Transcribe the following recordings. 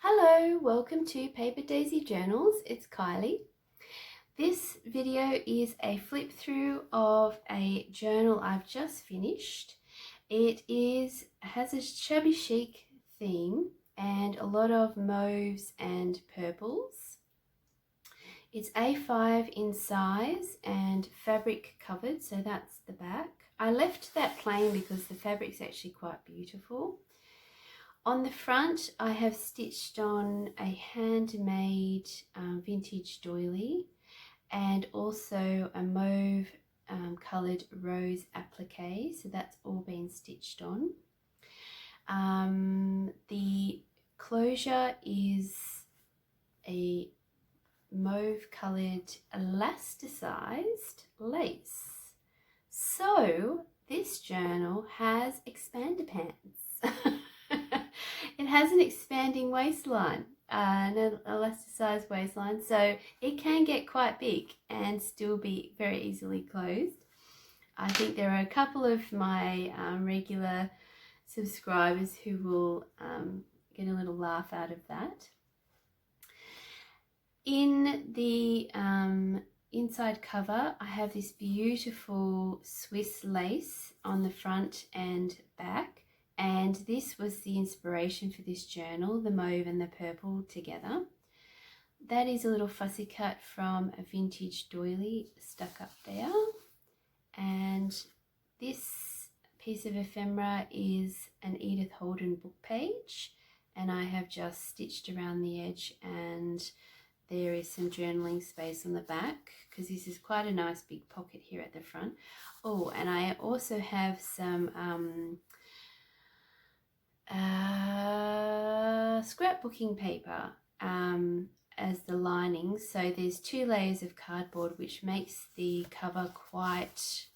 Hello, welcome to Paper Daisy Journals. It's Kylie. This video is a flip through of a journal I've just finished. It has a shabby chic theme and a lot of mauves and purples. It's A5 in size and fabric covered, so that's the back. I left that plain because the fabric's actually quite beautiful. On the front, I have stitched on a handmade vintage doily and also a mauve coloured rose applique, so that's all been stitched on. The closure is a mauve coloured elasticized lace. So this journal has expander pants. It has an expanding waistline, an elasticized waistline, so it can get quite big and still be very easily closed. I think there are a couple of my regular subscribers who will get a little laugh out of that. In the inside cover, I have this beautiful Swiss lace on the front and back. And this was the inspiration for this journal, the mauve and the purple together. That is a little fussy cut from a vintage doily stuck up there. And this piece of ephemera is an Edith Holden book page. And I have just stitched around the edge, and there is some journaling space on the back because this is quite a nice big pocket here at the front. Oh, and I also have some scrapbooking paper as the lining, so there's 2 layers of cardboard, which makes the cover quite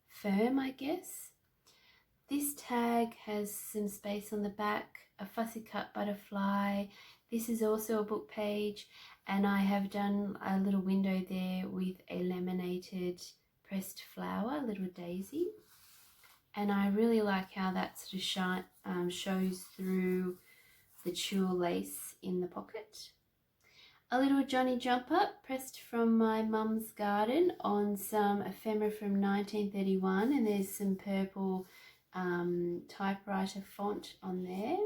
firm, I guess. This tag has some space on the back, a fussy cut butterfly. This is also a book page, and I have done a little window there with a laminated pressed flower, a little daisy. And I really like how that sort of shows through the tulle lace in the pocket. A little Johnny jumper pressed from my mum's garden on some ephemera from 1931, and there's some purple typewriter font on there.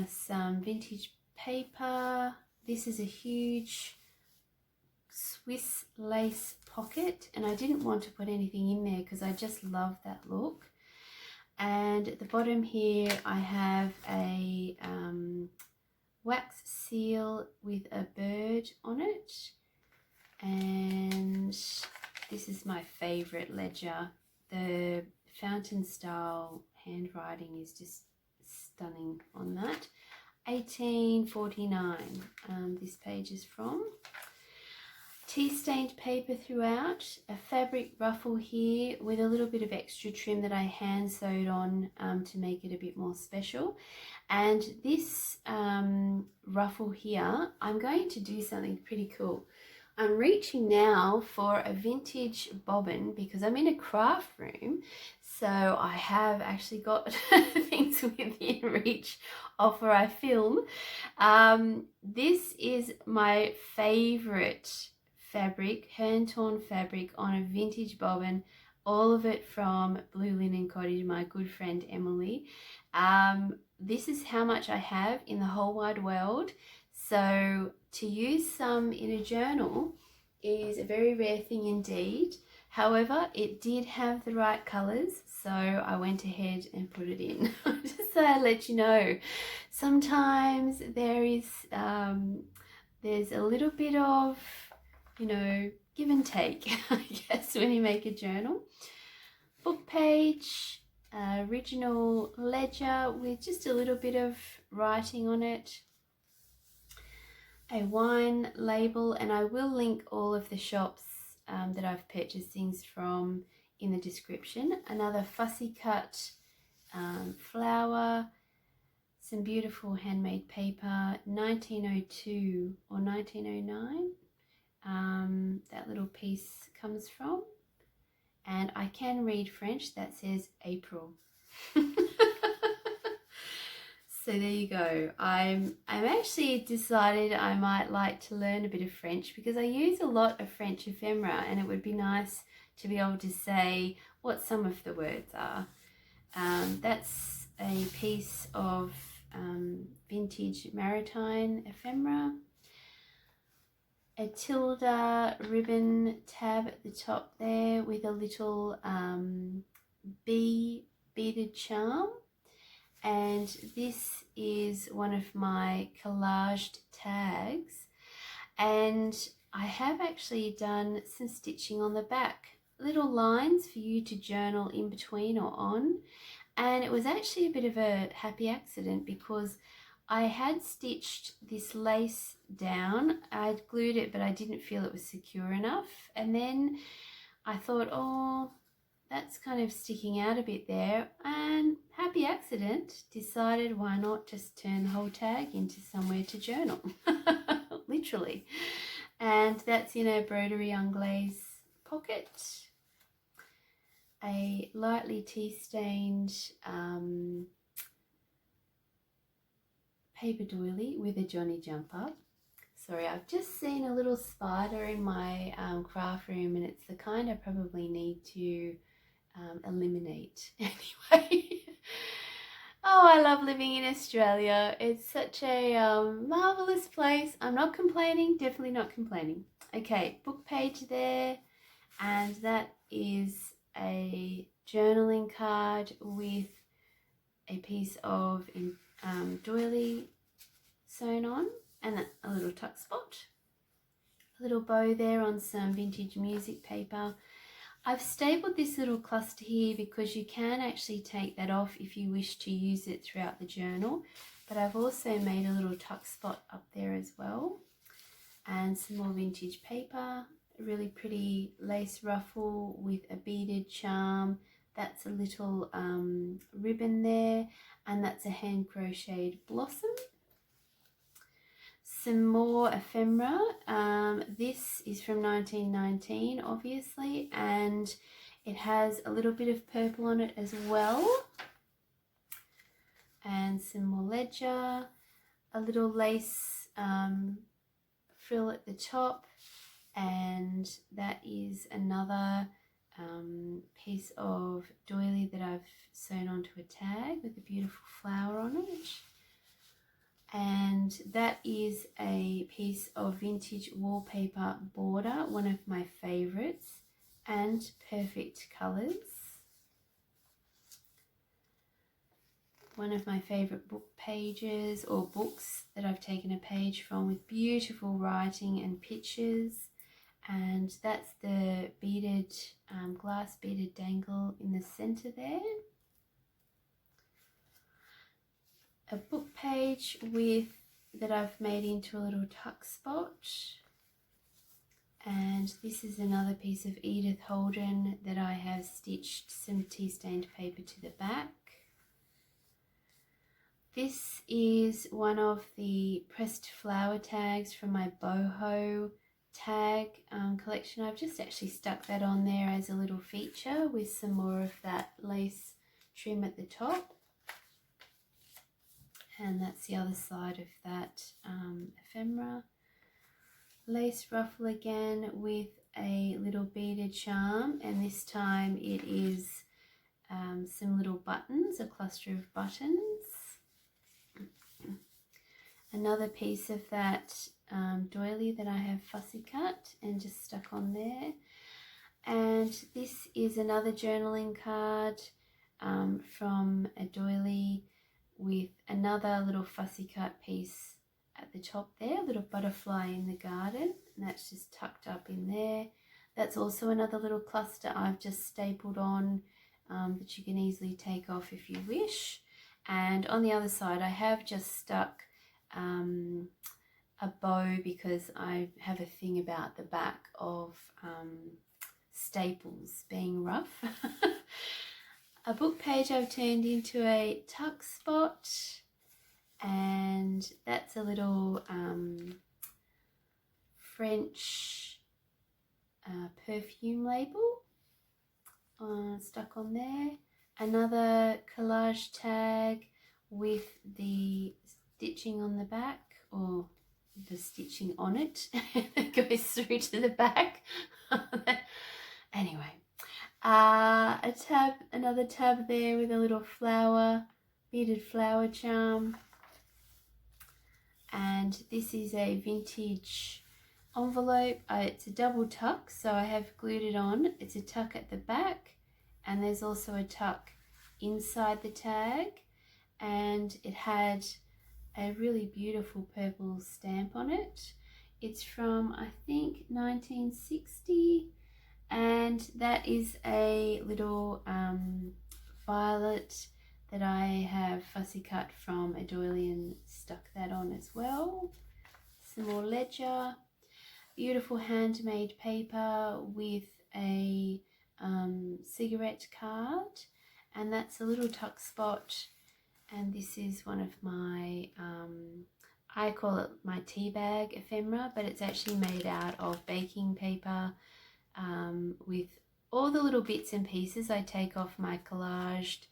Some vintage paper. This is a huge Swiss lace pocket, and I didn't want to put anything in there because I just love that look. And at the bottom here I have a wax seal with a bird on it, and this is my favorite ledger. The fountain style handwriting is just stunning on that. 1849 this page is from. Tea-stained paper throughout, a fabric ruffle here with a little bit of extra trim that I hand sewed on to make it a bit more special. And this ruffle here, I'm going to do something pretty cool. I'm reaching now for a vintage bobbin because I'm in a craft room, so I have actually got things within reach of where I film. This is my favourite fabric, hand-torn fabric on a vintage bobbin, all of it from Blue Linen Cottage, my good friend Emily. This is how much I have in the whole wide world, so to use some in a journal is a very rare thing indeed. However, it did have the right colours, so I went ahead and put it in. Just so I let you know, sometimes there's a little bit of, you know, give and take, I guess, when you make a journal. Book page, original ledger with just a little bit of writing on it. A wine label, and I will link all of the shops that I've purchased things from in the description. Another fussy cut flower, some beautiful handmade paper, 1902 or 1909. That little piece comes from, and I can read French that says April. So there you go. I'm actually decided I might like to learn a bit of French because I use a lot of French ephemera, and it would be nice to be able to say what some of the words are. That's a piece of vintage maritime ephemera. A tilde ribbon tab at the top there with a little beaded charm. And this is one of my collaged tags, and I have actually done some stitching on the back, little lines for you to journal in between or on. And it was actually a bit of a happy accident because I had stitched this lace down. I'd glued it, but I didn't feel it was secure enough, and then I thought, oh, that's kind of sticking out a bit there, and happy accident, decided why not just turn the whole tag into somewhere to journal. Literally. And that's in a broderie anglaise pocket, a lightly tea stained paper doily with a Johnny jumper. Sorry, I've just seen a little spider in my craft room, and it's the kind I probably need to eliminate anyway. Oh, I love living in Australia. It's such a marvelous place. I'm not complaining, definitely not complaining. Okay, book page there, and that is a journaling card with a piece of doily sewn on, and a little tuck spot, a little bow there on some vintage music paper. I've stapled this little cluster here because you can actually take that off if you wish to use it throughout the journal, but I've also made a little tuck spot up there as well, and some more vintage paper, a really pretty lace ruffle with a beaded charm. That's a little ribbon there, and that's a hand crocheted blossom. Some more ephemera. This is from 1919, obviously, and it has a little bit of purple on it as well. And some more ledger, a little lace frill at the top, and that is another piece of doily that I've sewn onto a tag with a beautiful flower on it. And that is a piece of vintage wallpaper border, one of my favorites, and perfect colors. One of my favorite book pages, or books that I've taken a page from, with beautiful writing and pictures. And that's the beaded, glass beaded dangle in the center there. A book page that I've made into a little tuck spot, and this is another piece of Edith Holden that I have stitched some tea stained paper to the back. This is one of the pressed flower tags from my boho tag collection. I've just actually stuck that on there as a little feature with some more of that lace trim at the top. And that's the other side of that ephemera. Lace ruffle again with a little beaded charm, and this time it is some little buttons, a cluster of buttons. Another piece of that doily that I have fussy cut and just stuck on there. And this is another journaling card from a doily with another little fussy cut piece at the top there, a little butterfly in the garden, and that's just tucked up in there. That's also another little cluster I've just stapled on that you can easily take off if you wish. And on the other side I have just stuck a bow because I have a thing about the back of staples being rough. A book page I've turned into a tuck spot, and that's a little French perfume label stuck on there. Another collage tag with the stitching on the back, or the stitching on it that goes through to the back. Anyway, a tab, another tab there with a little flower, beaded flower charm. And this is a vintage envelope. It's a double tuck, so I have glued it on. It's a tuck at the back, and there's also a tuck inside the tag, and it had a really beautiful purple stamp on it. It's from, I think, 1960, and that is a little violet that I have fussy cut from a doily and stuck that on as well. Some more ledger, beautiful handmade paper with a cigarette card, and that's a little tuck spot. And this is one of my, I call it my tea bag ephemera, but it's actually made out of baking paper with all the little bits and pieces I take off my collaged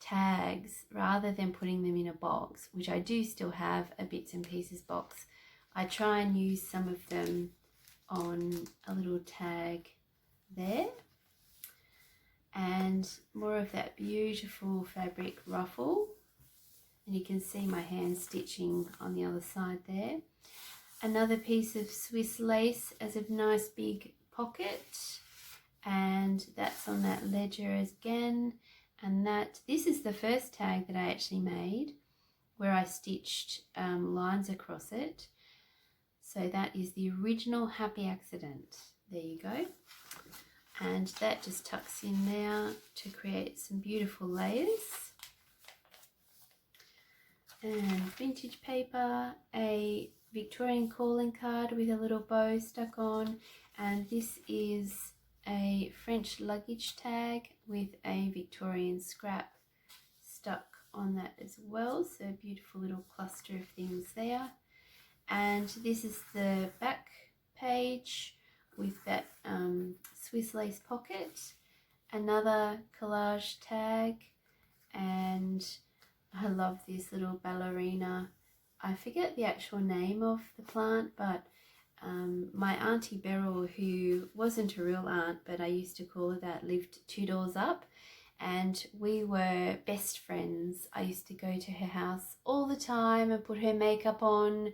tags rather than putting them in a box, which I do still have a bits and pieces box. I try and use some of them on a little tag there. And more of that beautiful fabric ruffle. And you can see my hand stitching on the other side there. Another piece of Swiss lace as a nice big pocket, and that's on that ledger again. And this is the first tag that I actually made, where I stitched lines across it. So that is the original Happy Accident. There you go. And that just tucks in there to create some beautiful layers. And vintage paper, a Victorian calling card with a little bow stuck on, and this is a French luggage tag with a Victorian scrap stuck on that as well, so a beautiful little cluster of things there. And this is the back page with that Swiss lace pocket, another collage tag, and I love this little ballerina. I forget the actual name of the plant, but my Auntie Beryl, who wasn't a real aunt, but I used to call her that, lived 2 doors up, and we were best friends. I used to go to her house all the time and put her makeup on,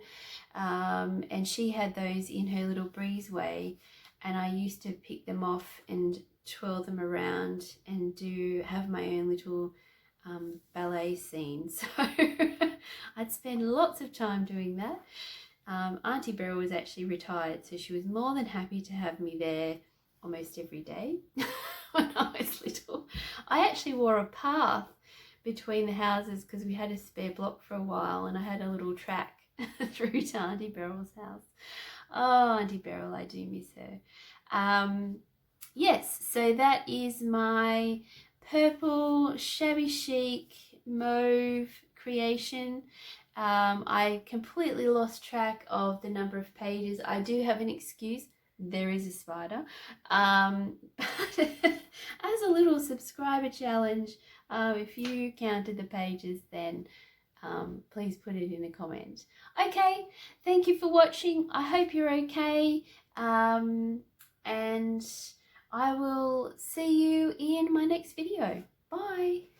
and she had those in her little breezeway, and I used to pick them off and twirl them around and have my own little ballet scene. So I'd spend lots of time doing that. Auntie Beryl was actually retired, so she was more than happy to have me there almost every day when I was little. I actually wore a path between the houses because we had a spare block for a while, and I had a little track through to Auntie Beryl's house. Oh, Auntie Beryl, I do miss her. Yes, so that is my purple Shabby Chic mauve creation. I completely lost track of the number of pages. I do have an excuse. There is a spider. But as a little subscriber challenge, if you counted the pages, then please put it in a comment. Okay, thank you for watching. I hope you're okay. And I will see you in my next video. Bye.